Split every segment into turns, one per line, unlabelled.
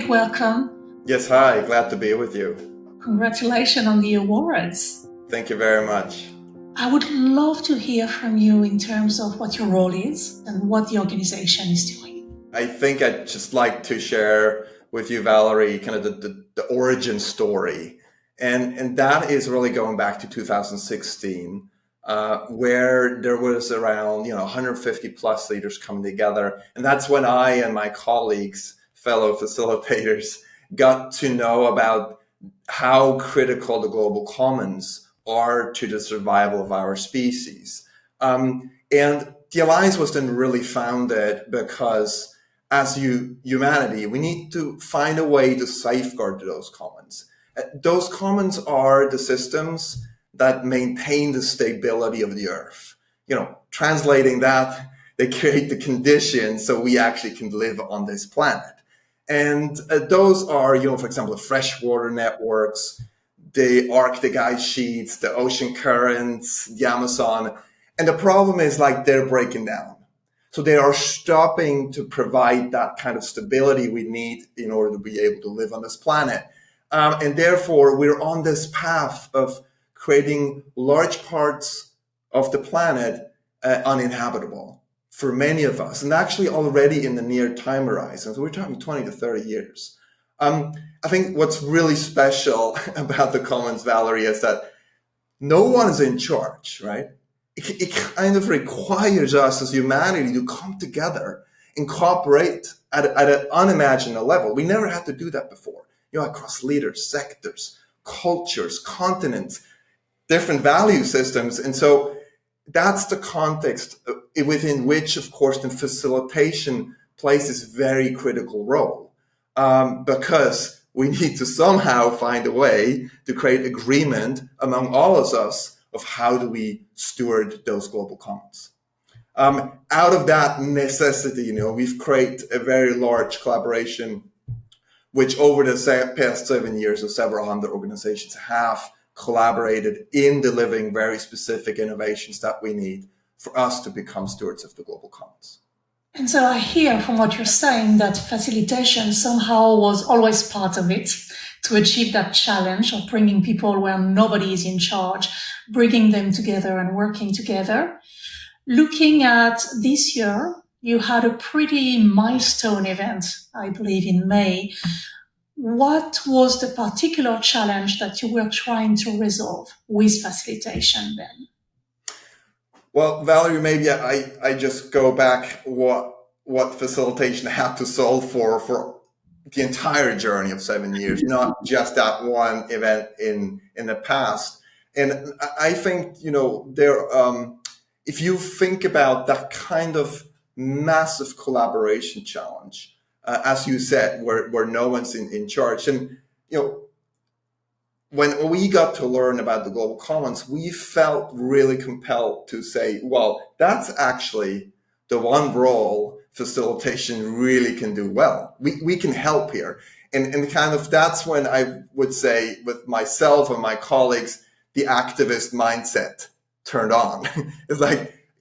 welcome.
Yes, hi, glad to be with you.
Congratulations on the awards.
Thank you very much.
I would love to hear from you in terms of what your role is and what the organization is doing.
I think I'd just like to share with you, Valerie, kind of the origin story. And that is really going back to 2016, where there was around 150 plus leaders coming together. And that's when I and my colleagues, fellow facilitators, got to know about how critical the global commons are to the survival of our species. And the Alliance was then really founded because as humanity, we need to find a way to safeguard those commons. Those commons are the systems that maintain the stability of the Earth. Translating that, they create the conditions so we actually can live on this planet. And those are, for example, freshwater networks, the Arctic ice sheets, the ocean currents, the Amazon. And the problem is they're breaking down. So they are stopping to provide that kind of stability we need in order to be able to live on this planet. And therefore, we're on this path of creating large parts of the planet uninhabitable for many of us, and actually already in the near time horizon. So we're talking 20 to 30 years. I think what's really special about the Commons, Valerie, is that no one is in charge, right? It kind of requires us as humanity to come together and cooperate at an unimaginable level. We never had to do that before, across leaders, sectors, cultures, continents, different value systems. And so that's the context within which, of course, the facilitation plays this very critical role, because we need to somehow find a way to create agreement among all of us of how do we steward those global commons. Out of that necessity, we've created a very large collaboration, which over the past 7 years of several hundred organizations have collaborated in delivering very specific innovations that we need for us to become stewards of the global commons.
And so I hear from what you're saying that facilitation somehow was always part of it to achieve that challenge of bringing people where nobody is in charge, bringing them together and working together. Looking at this year, you had a pretty milestone event, I believe in May. What was the particular challenge that you were trying to resolve with facilitation then?
Well, Valerie, maybe I just go back what facilitation had to solve for the entire journey of 7 years, not just that one event in the past. And I think, if you think about that kind of massive collaboration challenge, as you said, where no one's in charge. And, when we got to learn about the global commons, we felt really compelled to say, well, that's actually the one role facilitation really can do well. We can help here. And kind of that's when I would say with myself and my colleagues, the activist mindset turned on. It's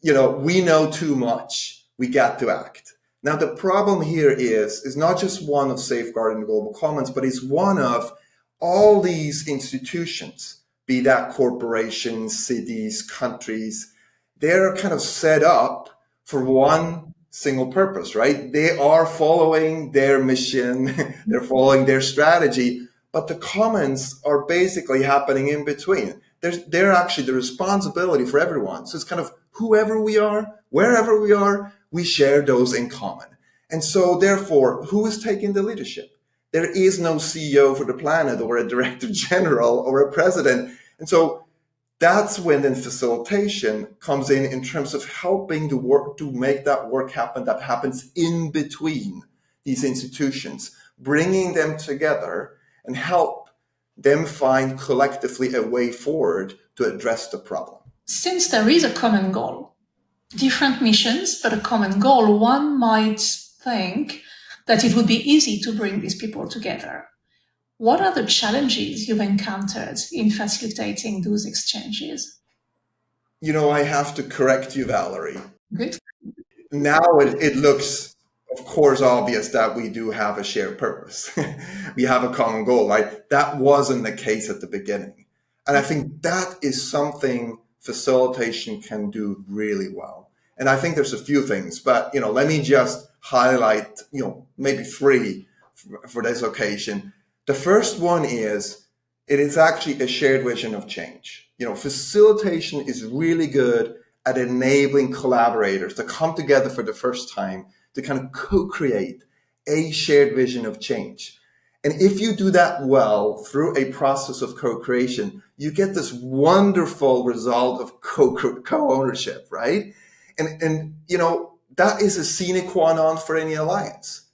we know too much. We got to act. Now, the problem here is not just one of safeguarding the global commons, but it's one of all these institutions, be that corporations, cities, countries, they're kind of set up for one single purpose, right? They are following their mission, they're following their strategy, but the commons are basically happening in between. They're actually the responsibility for everyone. So it's kind of whoever we are, wherever we are, we share those in common. And so therefore, who is taking the leadership? There is no CEO for the planet or a director general or a president. And so that's when then facilitation comes in terms of helping to make that work happen that happens in between these institutions, bringing them together and help them find collectively a way forward to address the problem.
Since there is a common goal, different missions, but a common goal, one might think that it would be easy to bring these people together. What are the challenges you've encountered in facilitating those exchanges?
I have to correct you, Valerie.
Good.
Now it looks of course, obvious that we do have a shared purpose. We have a common goal, right? That wasn't the case at the beginning. And I think that is something facilitation can do really well. And I think there's a few things, but, let me just highlight, maybe three for this occasion. The first one is, it is actually a shared vision of change. Facilitation is really good at enabling collaborators to come together for the first time to kind of co-create a shared vision of change. And if you do that well through a process of co-creation, you get this wonderful result of co-ownership, right? And that is a sine qua non for any alliance.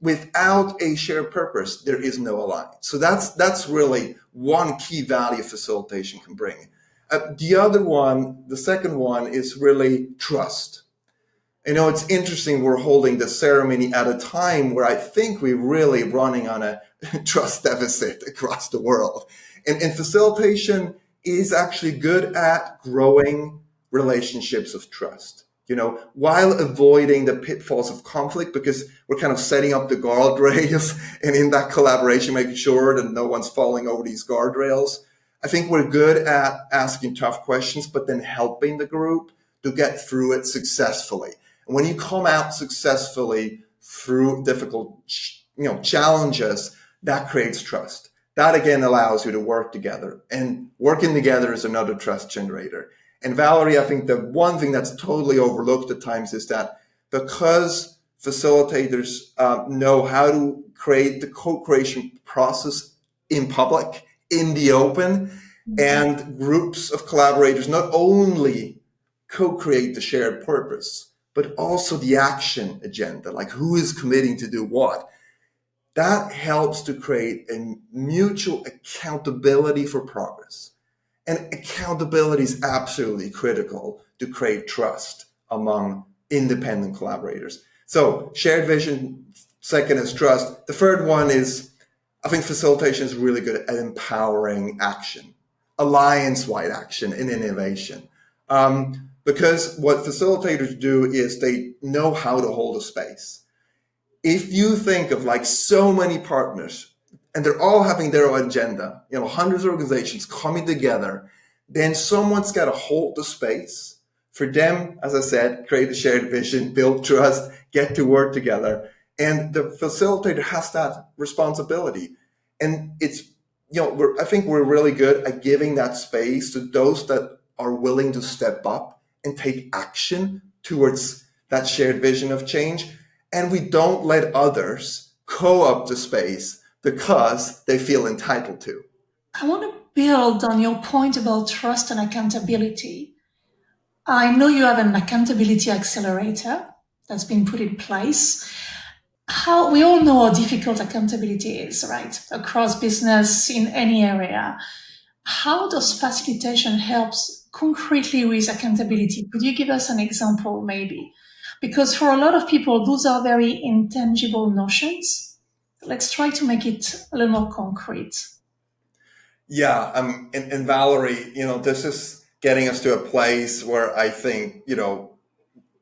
Without a shared purpose, there is no alliance. So that's really one key value facilitation can bring. The second one is really trust. It's interesting, we're holding the ceremony at a time where I think we're really running on a trust deficit across the world. And facilitation is actually good at growing relationships of trust, while avoiding the pitfalls of conflict, because we're kind of setting up the guardrails and in that collaboration, making sure that no one's falling over these guardrails. I think we're good at asking tough questions, but then helping the group to get through it successfully. And when you come out successfully through difficult, challenges, that creates trust. That again allows you to work together, and working together is another trust generator. And Valerie, I think the one thing that's totally overlooked at times is that because facilitators know how to create the co-creation process in public, in the open, and groups of collaborators not only co-create the shared purpose, but also the action agenda, like who is committing to do what. That helps to create a mutual accountability for progress. And accountability is absolutely critical to create trust among independent collaborators. So shared vision, second is trust. The third one is, I think facilitation is really good at empowering action, alliance-wide action and innovation. Because what facilitators do is they know how to hold a space. If you think of like so many partners and they're all having their own agenda, hundreds of organizations coming together, then someone's got to hold the space for them, as I said, create a shared vision, build trust, get to work together. And the facilitator has that responsibility. And it's, I think we're really good at giving that space to those that are willing to step up and take action towards that shared vision of change. And we don't let others co-opt the space because they feel entitled to.
I want to build on your point about trust and accountability. I know you have an accountability accelerator that's been put in place. We all know how difficult accountability is, right? Across business, in any area. How does facilitation helps concretely with accountability? Could you give us an example, maybe? Because for a lot of people, those are very intangible notions. Let's try to make it a little more concrete.
Yeah, and Valerie, this is getting us to a place where I think,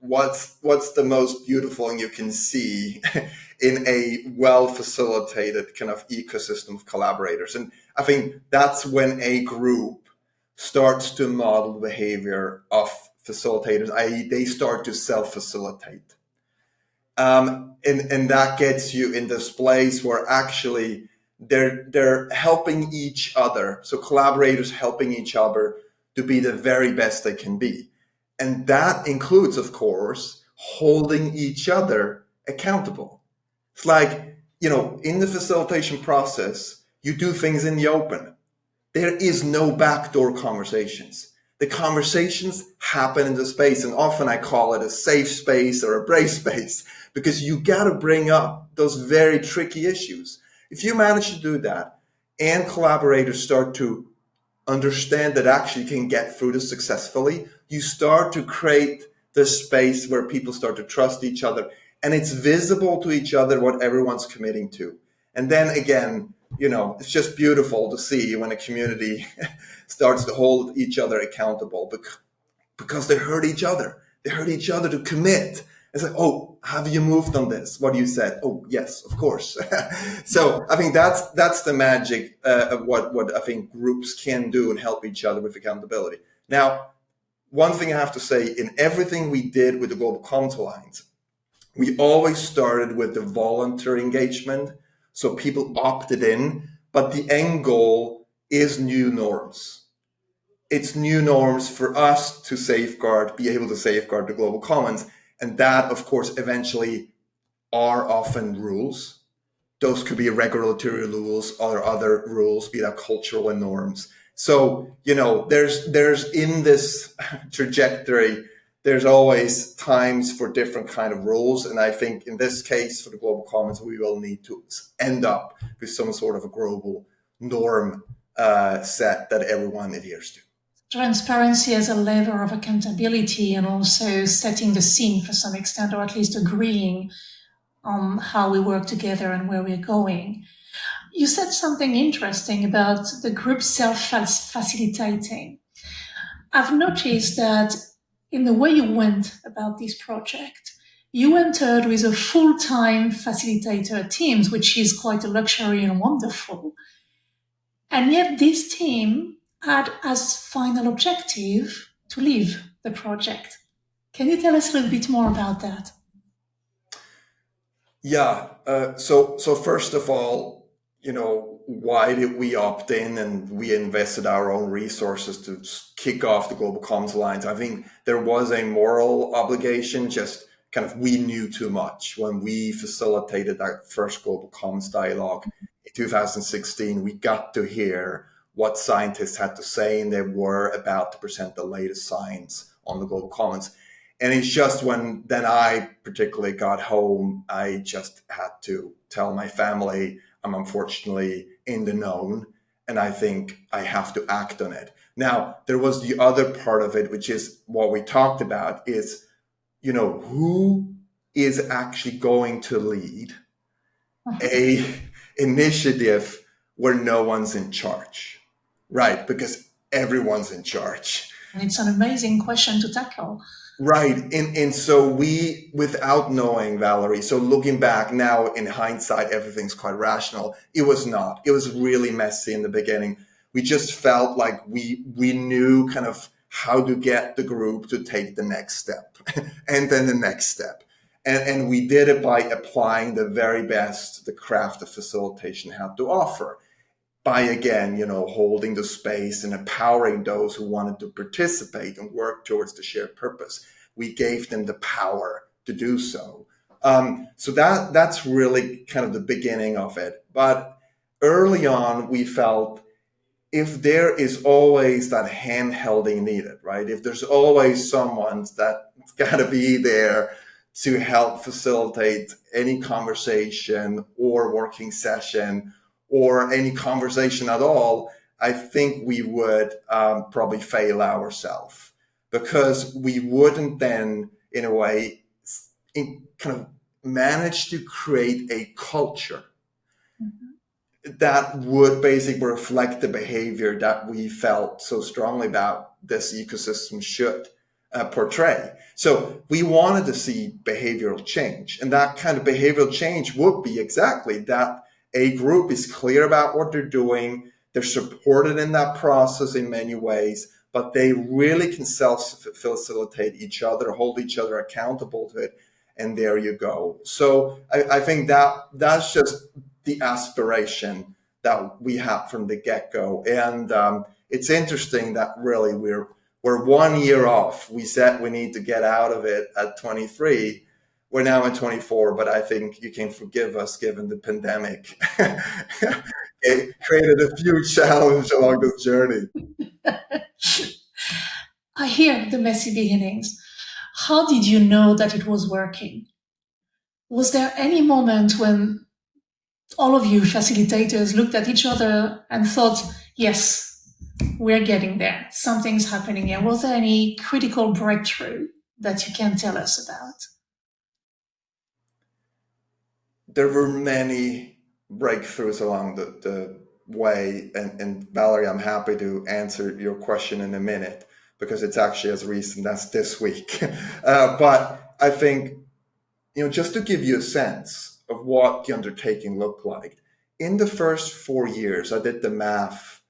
what's the most beautiful thing you can see in a well-facilitated kind of ecosystem of collaborators. And I think that's when a group starts to model the behavior of facilitators, i.e. they start to self-facilitate. And that gets you in this place where actually they're helping each other. So collaborators helping each other to be the very best they can be. And that includes, of course, holding each other accountable. It's like, in the facilitation process, you do things in the open. There is no backdoor conversations. The conversations happen in the space, and often I call it a safe space or a brave space, because you got to bring up those very tricky issues. If you manage to do that and collaborators start to understand that actually you can get through this successfully, you start to create the space where people start to trust each other, and it's visible to each other what everyone's committing to. And then again, it's just beautiful to see when a community starts to hold each other accountable because they heard each other. They heard each other to commit. It's like, oh, have you moved on this? What you said? Oh, yes, of course. So I think that's the magic of what I think groups can do and help each other with accountability. Now, one thing I have to say, in everything we did with the Global Commons Alliance, we always started with the voluntary engagement. So people opted in, but the end goal is new norms. It's new norms for us to be able to safeguard the global commons. And that, of course, eventually are often rules. Those could be regulatory rules or other rules, be that cultural norms. So, there's in this trajectory, there's always times for different kind of rules. And I think in this case, for the global commons, we will need to end up with some sort of a global norm set that everyone adheres to.
Transparency as a lever of accountability, and also setting the scene for some extent, or at least agreeing on how we work together and where we're going. You said something interesting about the group self-facilitating. I've noticed that in the way you went about this project, you entered with a full-time facilitator team, which is quite a luxury and wonderful. And yet this team had as final objective to leave the project. Can you tell us a little bit more about that?
Yeah. So first of all, why did we opt in and we invested our own resources to kick off the Global Commons Alliance? I think there was a moral obligation, just kind of we knew too much. When we facilitated that first Global Commons dialogue in 2016, we got to hear what scientists had to say, and they were about to present the latest science on the Global Commons. And it's just when then I particularly got home, I just had to tell my family I'm unfortunately in the known, and I think I have to act on it. Now, there was the other part of it, which is what we talked about, is, who is actually going to lead a initiative where no one's in charge, right? Because everyone's in charge.
And it's an amazing question to tackle.
Right. And so we, without knowing, Valerie, so looking back now in hindsight, everything's quite rational. It was not. It was really messy in the beginning. We just felt like we knew kind of how to get the group to take the next step and then the next step. And we did it by applying the very best the craft of facilitation had to offer. By, again, holding the space and empowering those who wanted to participate and work towards the shared purpose. We gave them the power to do so. So that's really kind of the beginning of it. But early on, we felt if there is always that hand-holding needed, right? If there's always someone that's got to be there to help facilitate any conversation or working session or any conversation at all, I think we would probably fail ourselves, because we wouldn't then, in a way, kind of manage to create a culture that would basically reflect the behavior that we felt so strongly about this ecosystem should portray. So we wanted to see behavioral change, and that kind of behavioral change would be exactly that. A group is clear about what they're doing. They're supported in that process in many ways, but they really can self-facilitate each other, hold each other accountable to it. And there you go. So I think that's just the aspiration that we have from the get-go. And it's interesting that really we're 1 year off. We said we need to get out of it at 23. We're now in 24, but I think you can forgive us given the pandemic. It created a few challenges along this journey.
I hear the messy beginnings. How did you know that it was working? Was there any moment when all of you facilitators looked at each other and thought, yes, we're getting there, something's happening here? Was there any critical breakthrough that you can tell us about?
There were many breakthroughs along the way. And Valerie, I'm happy to answer your question in a minute, because it's actually as recent as this week. But I think Just to give you a sense of what the undertaking looked like, in the first 4 years, I did the math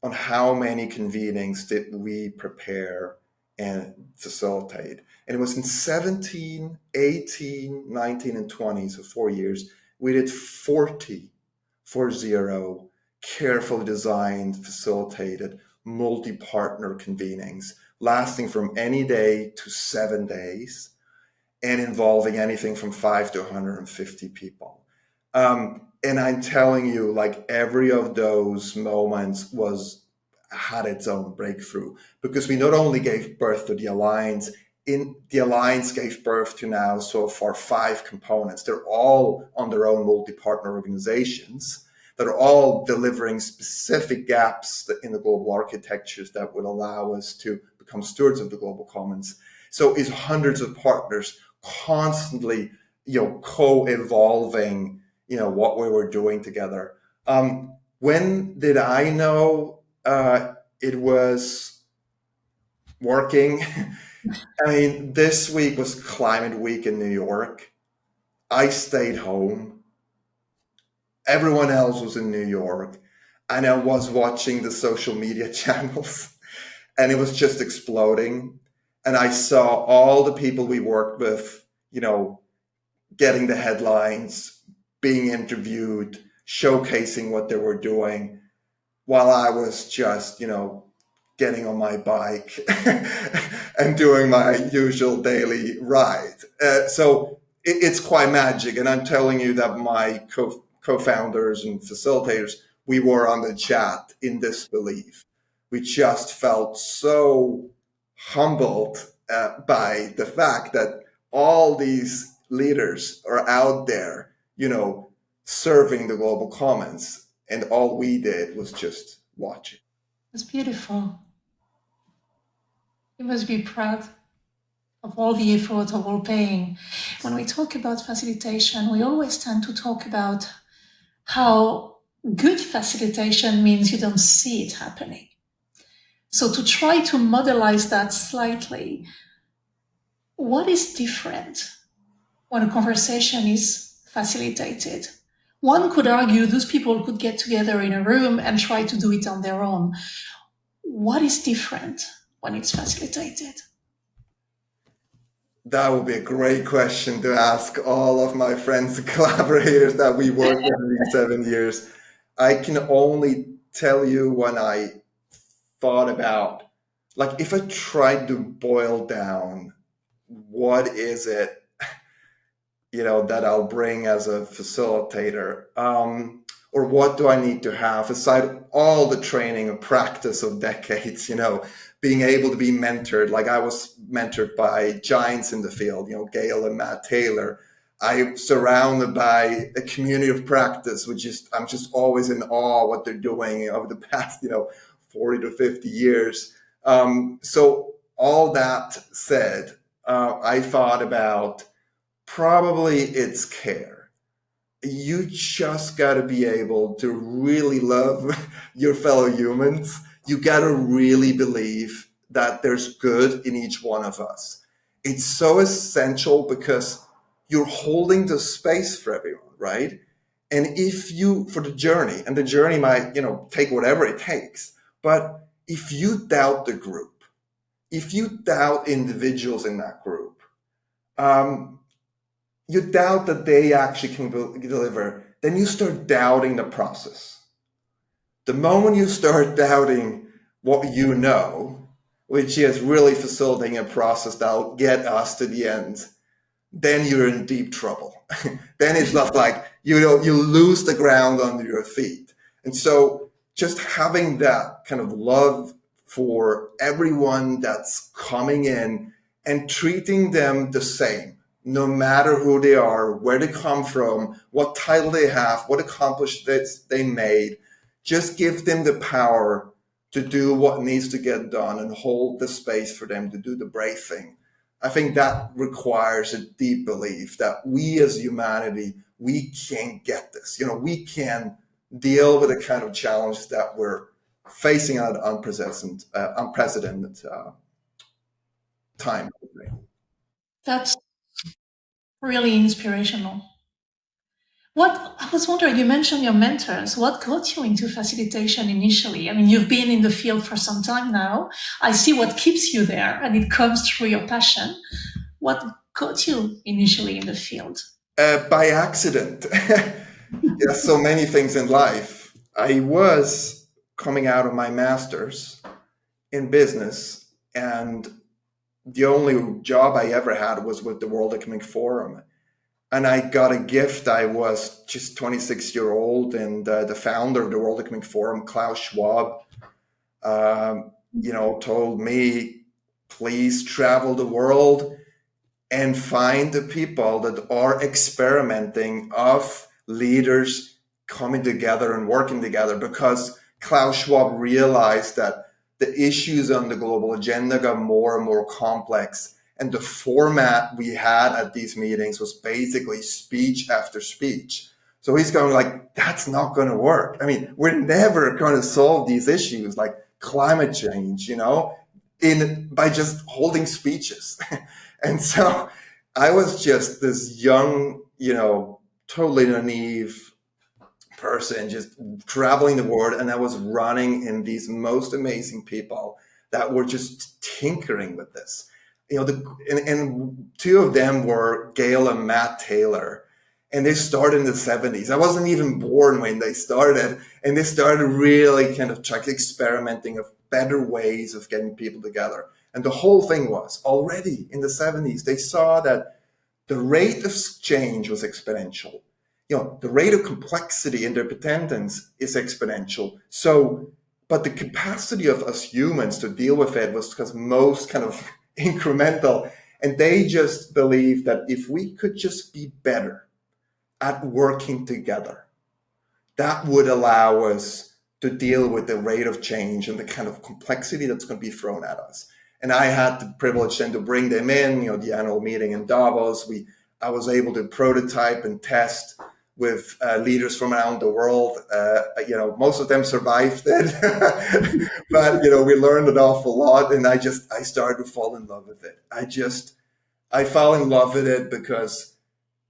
on how many convenings did we prepare and facilitate. And it was in 17, 18, 19, and 20, so 4 years, we did 40 carefully designed, facilitated, multi-partner convenings, lasting from any day to 7 days and involving anything from 5 to 150 people. And I'm telling you, like every of those moments had its own breakthrough, because we not only gave birth to the Alliance, in the Alliance gave birth to now so far 5 components. They're all on their own multi-partner organizations that are all delivering specific gaps in the global architectures that would allow us to become stewards of the global commons. So it's hundreds of partners constantly, co-evolving, what we were doing together. When did I know it was working? I mean, this week was Climate Week in New York. I stayed home. Everyone else was in New York. And I was watching the social media channels, and it was just exploding. And I saw all the people we worked with, getting the headlines, being interviewed, showcasing what they were doing, while I was just, getting on my bike and doing my usual daily ride. So it's quite magic. And I'm telling you that my co-founders and facilitators, we were on the chat in disbelief. We just felt so humbled by the fact that all these leaders are out there, serving the global commons, and all we did was just watch it.
It's beautiful. You must be proud of all the effort of all paying. When we talk about facilitation, we always tend to talk about how good facilitation means you don't see it happening. So to try to modelize that slightly, what is different when a conversation is facilitated? One could argue those people could get together in a room and try to do it on their own. What is different when it's facilitated?
That would be a great question to ask all of my friends and collaborators that we worked with in these 7 years. I can only tell you when I thought about, like, if I tried to boil down what is it, that I'll bring as a facilitator, or what do I need to have aside all the training and practice of decades, being able to be mentored. Like I was mentored by giants in the field, Gail and Matt Taylor. I'm surrounded by a community of practice, I'm just always in awe what they're doing over the past, 40 to 50 years. So all that said, I thought about probably it's care. You just got to be able to really love your fellow humans. You got to really believe that there's good in each one of us. It's so essential because you're holding the space for everyone, right? And if you, for the journey, and the journey might, take whatever it takes, but if you doubt the group, if you doubt individuals in that group, you doubt that they actually can deliver, then you start doubting the process. The moment you start doubting what you know, which is really facilitating a process that'll get us to the end, then you're in deep trouble. Then it's not like, you lose the ground under your feet. And so just having that kind of love for everyone that's coming in and treating them the same, no matter who they are, where they come from, what title they have, what accomplishments they made, just give them the power to do what needs to get done and hold the space for them to do the brave thing. I think that requires a deep belief that we as humanity, we can get this. We can deal with the kind of challenges that we're facing at an unprecedented time.
That's Really inspirational. What I was wondering, you mentioned your mentors. What got you into facilitation initially? I mean, you've been in the field for some time now. I see what keeps you there, and it comes through your passion. What got you initially in the field?
By accident. There's so many things in life. I was coming out of my master's in business, and the only job I ever had was with the World Economic Forum. And I got a gift. I was just 26-year-old, and the founder of the World Economic Forum, Klaus Schwab, told me, please travel the world and find the people that are experimenting of leaders coming together and working together, because Klaus Schwab realized that the issues on the global agenda got more and more complex. And the format we had at these meetings was basically speech after speech. So he's going like, that's not going to work. I mean, we're never going to solve these issues like climate change, by just holding speeches. And so I was just this young, totally naive person, just traveling the world. And I was running in these most amazing people that were just tinkering with this. And two of them were Gail and Matt Taylor. And they started in the 70s. I wasn't even born when they started. And they started really kind of experimenting of better ways of getting people together. And the whole thing was already in the 70s, they saw that the rate of change was exponential. The rate of complexity in their dependence is exponential. But the capacity of us humans to deal with it was because most kind of incremental. And they just believed that if we could just be better at working together, that would allow us to deal with the rate of change and the kind of complexity that's going to be thrown at us. And I had the privilege then to bring them in, the annual meeting in Davos. I was able to prototype and test with leaders from around the world. Most of them survived it, but we learned an awful lot. And I started to fall in love with it. I fell in love with it because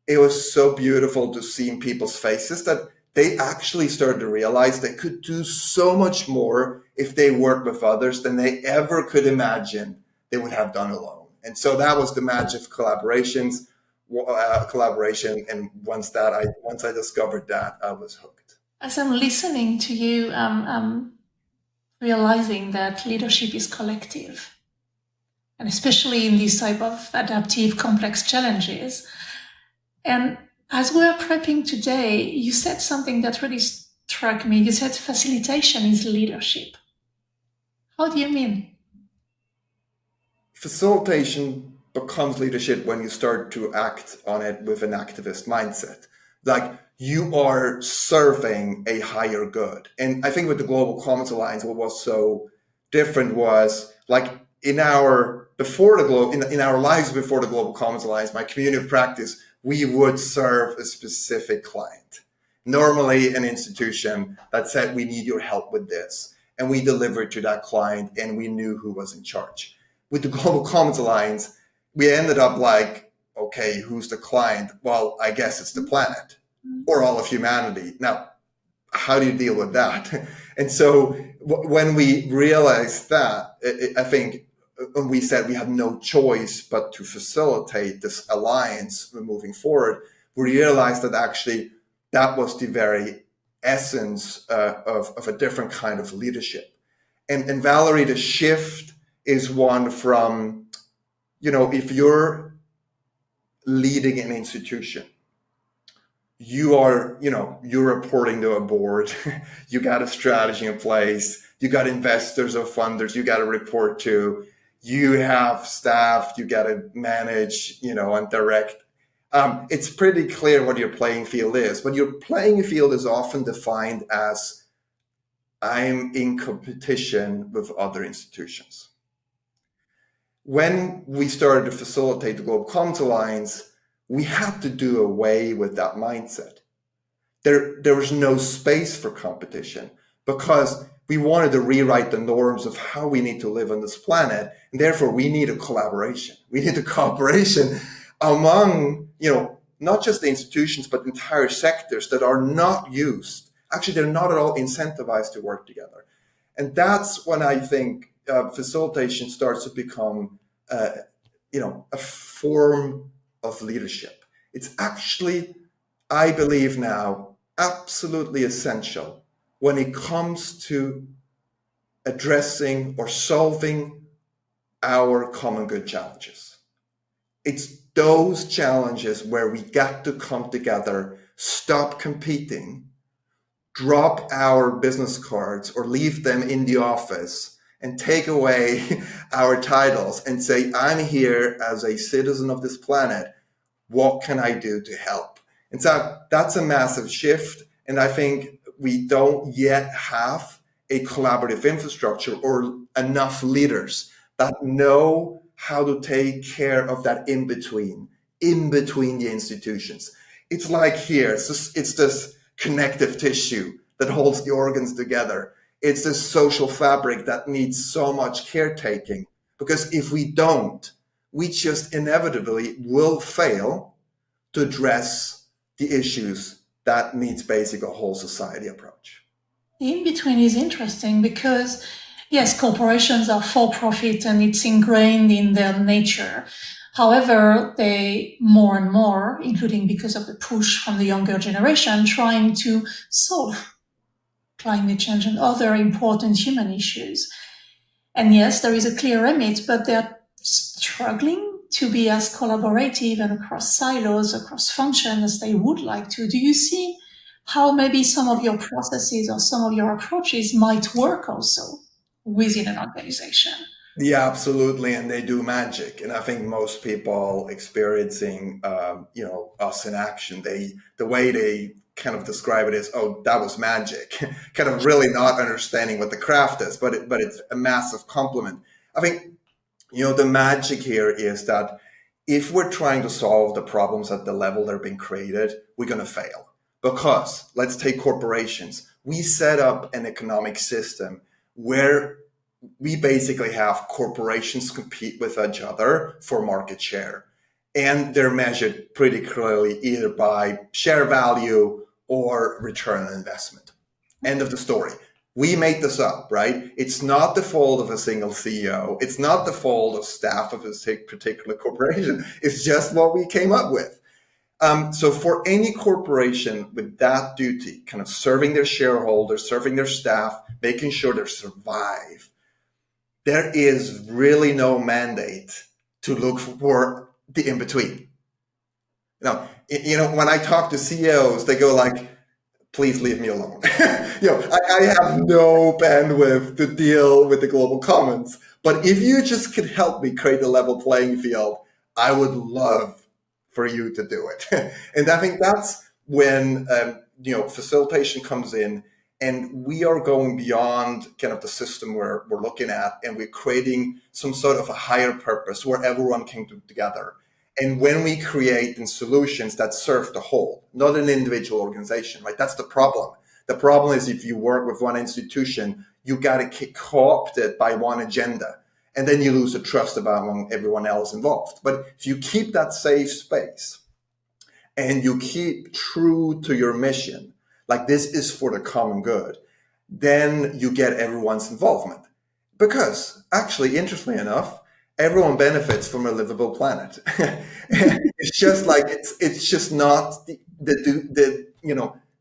it was so beautiful to see in people's faces that they actually started to realize they could do so much more if they worked with others than they ever could imagine they would have done alone. And so that was the magic of collaboration. And once I discovered that, I was hooked.
As I'm listening to you, I'm realizing that leadership is collective, and especially in these type of adaptive, complex challenges. And as we are prepping today, you said something that really struck me. You said facilitation is leadership. How do you mean?
Facilitation becomes leadership when you start to act on it with an activist mindset. Like you are serving a higher good. And I think with the Global Commons Alliance, what was so different was like in our lives before the Global Commons Alliance, my community of practice, we would serve a specific client, normally an institution that said, we need your help with this. And we delivered to that client and we knew who was in charge. With the Global Commons Alliance, we ended up like, okay, who's the client? Well, I guess it's the planet or all of humanity. Now, how do you deal with that? And so when we realized that, I think we said we had no choice but to facilitate this alliance moving forward. We realized that actually that was the very essence of a different kind of leadership. And Valerie, the shift is one from, if you're leading an institution, you're reporting to a board, you got a strategy in place, you got investors or funders you got to report to, you have staff you got to manage, and direct. It's pretty clear what your playing field is, but your playing field is often defined as I'm in competition with other institutions. When we started to facilitate the Global Commons Alliance, we had to do away with that mindset. There was no space for competition because we wanted to rewrite the norms of how we need to live on this planet. And therefore, we need a collaboration. We need a cooperation among, not just the institutions, but entire sectors that are not used. Actually, they're not at all incentivized to work together. And that's when I think facilitation starts to become, a form of leadership. It's actually, I believe now, absolutely essential when it comes to addressing or solving our common good challenges. It's those challenges where we got to come together, stop competing, drop our business cards or leave them in the office and take away our titles and say, I'm here as a citizen of this planet. What can I do to help? And so that's a massive shift. And I think we don't yet have a collaborative infrastructure or enough leaders that know how to take care of that in between the institutions. It's like here, it's this connective tissue that holds the organs together. It's this social fabric that needs so much caretaking, because if we don't, we just inevitably will fail to address the issues that needs basically a whole society approach.
The in-between is interesting because, yes, corporations are for-profit and it's ingrained in their nature. However, they more and more, including because of the push from the younger generation, trying to solve climate change and other important human issues. And yes, there is a clear remit, but they're struggling to be as collaborative and across silos, across functions as they would like to. Do you see how maybe some of your processes or some of your approaches might work also within an organization?
Yeah, absolutely, and they do magic. And I think most people experiencing, us in action, the way they kind of describe it is, "Oh, that was magic," kind of really not understanding what the craft is. But it's a massive compliment. I think, the magic here is that if we're trying to solve the problems at the level they're being created, we're going to fail. Because let's take corporations. We set up an economic system where we basically have corporations compete with each other for market share. And they're measured pretty clearly either by share value or return on investment. End of the story. We made this up, right? It's not the fault of a single CEO. It's not the fault of staff of a particular corporation. It's just what we came up with. So for any corporation with that duty, kind of serving their shareholders, serving their staff, making sure they survive, there is really no mandate to look for the in-between. When I talk to CEOs, they go like, please leave me alone. I have no bandwidth to deal with the global commons. But if you just could help me create a level playing field, I would love for you to do it. And I think that's when, facilitation comes in. And we are going beyond kind of the system we're looking at, and we're creating some sort of a higher purpose where everyone can do together. And when we create solutions that serve the whole, not an individual organization, right? That's the problem. The problem is if you work with one institution, you got to get co-opted by one agenda, and then you lose the trust among everyone else involved. But if you keep that safe space and you keep true to your mission, like this is for the common good, then you get everyone's involvement. Because actually, interestingly enough, everyone benefits from a livable planet. It's just like it's just not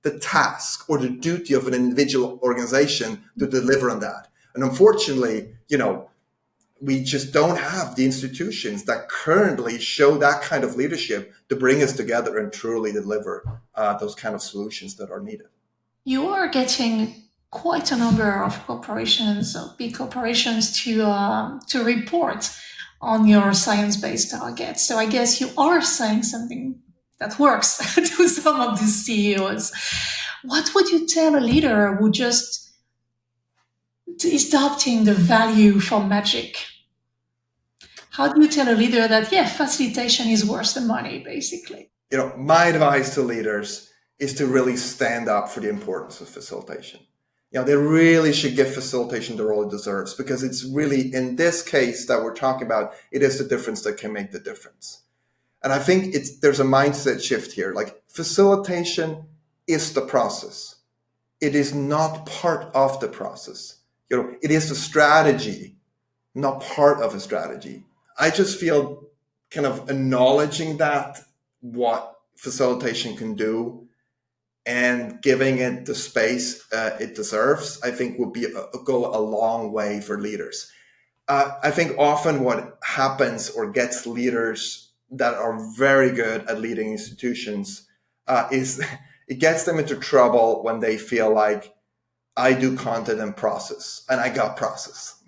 the task or the duty of an individual organization to deliver on that. And unfortunately, we just don't have the institutions that currently show that kind of leadership to bring us together and truly deliver those kind of solutions that are needed.
You are getting quite a number of corporations, big corporations, to report on your science-based targets. So I guess you are saying something that works to some of these CEOs. What would you tell a leader who just is adopting the value for magic? How do you tell a leader that, facilitation is worth the money, basically?
My advice to leaders is to really stand up for the importance of facilitation. They really should give facilitation the role it deserves, because it's really, in this case that we're talking about, it is the difference that can make the difference. And I think there's a mindset shift here. Like, facilitation is the process. It is not part of the process. It is the strategy, not part of a strategy. I just feel kind of acknowledging that, what facilitation can do, and giving it the space it deserves, I think would go a long way for leaders. I think often what happens or gets leaders that are very good at leading institutions is it gets them into trouble when they feel like, I do content and process, and I got process.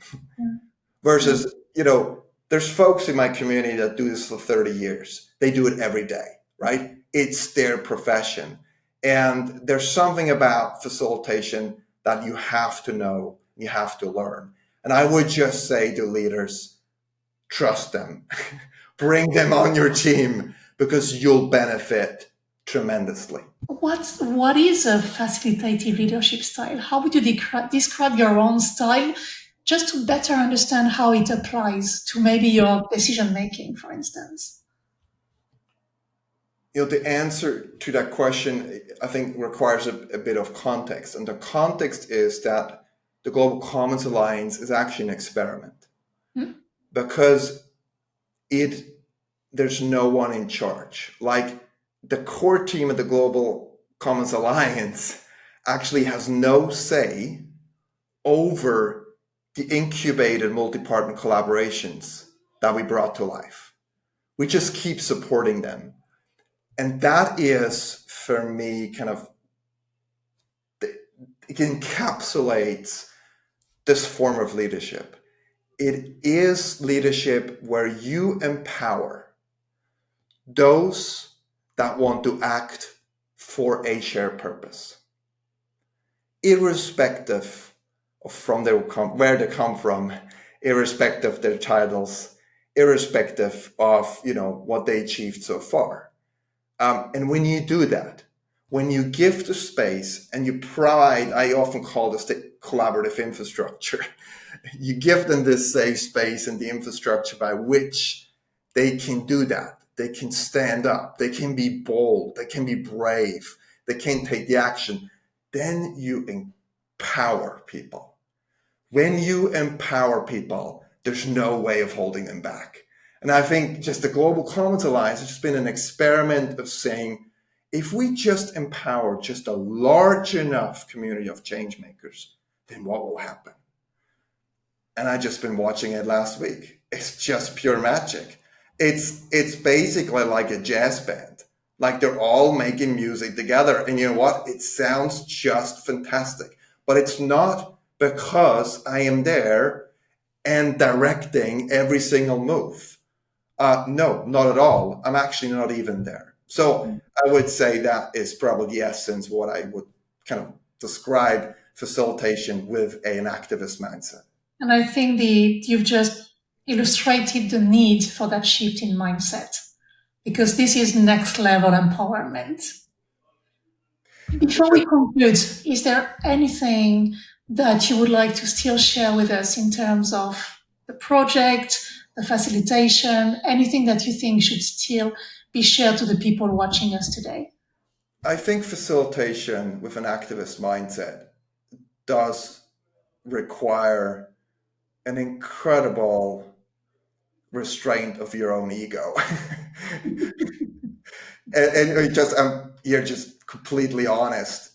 Versus, there's folks in my community that do this for 30 years. They do it every day, right? It's their profession. And there's something about facilitation that you have to know, you have to learn. And I would just say to leaders, trust them, bring them on your team, because you'll benefit tremendously.
What is a facilitative leadership style? How would you describe your own style, just to better understand how it applies to maybe your decision making, for instance?
The answer to that question, I think, requires a bit of context. And the context is that the Global Commons Alliance is actually an experiment. Because there's no one in charge. Like, the core team of the Global Commons Alliance actually has no say over the incubated multi-partner collaborations that we brought to life. We just keep supporting them. And that is, for me, kind of, it encapsulates this form of leadership. It is leadership where you empower those that want to act for a shared purpose, irrespective of where they come from, irrespective of their titles, irrespective of what they achieved so far. And when you do that, when you give the space and you provide, I often call this the collaborative infrastructure. You give them this safe space and the infrastructure by which they can do that. They can stand up. They can be bold. They can be brave. They can take the action. Then you empower people. When you empower people, there's no way of holding them back. And I think just the Global Commons Alliance has just been an experiment of saying, if we just empower just a large enough community of change makers, then what will happen? And I just been watching it last week. It's just pure magic. It's basically like a jazz band. Like, they're all making music together. And you know what? It sounds just fantastic. But it's not because I am there and directing every single move. No, not at all. I'm actually not even there. So I would say that is probably the essence, what I would kind of describe facilitation with an activist mindset.
And I think you've just illustrated the need for that shift in mindset, because this is next level empowerment. Before we conclude, is there anything that you would like to still share with us in terms of the project, the facilitation, anything that you think should still be shared to the people watching us today?
I think facilitation with an activist mindset does require an incredible restraint of your own ego. and you're just completely honest.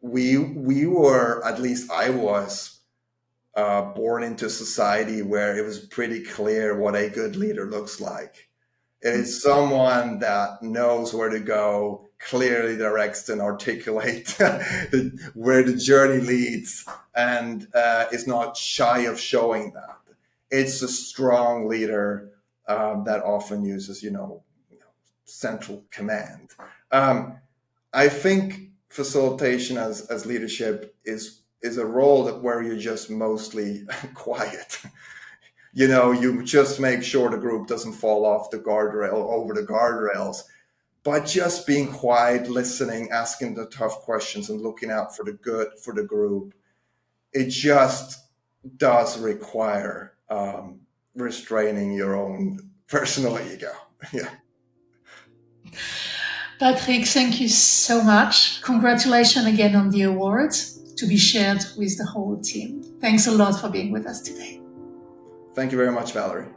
We were, at least I was, born into a society where it was pretty clear what a good leader looks like. It is someone that knows where to go, clearly directs and articulates where the journey leads, and is not shy of showing that. It's a strong leader that often uses, central command. I think facilitation as leadership is a role where you're just mostly quiet. You just make sure the group doesn't fall off the guardrail, over the guardrails, but just being quiet, listening, asking the tough questions, and looking out for the good for the group. It just does require restraining your own personal ego. Yeah.
Patrick, thank you so much. Congratulations again on the award, to be shared with the whole team. Thanks a lot for being with us today.
Thank you very much, Valerie.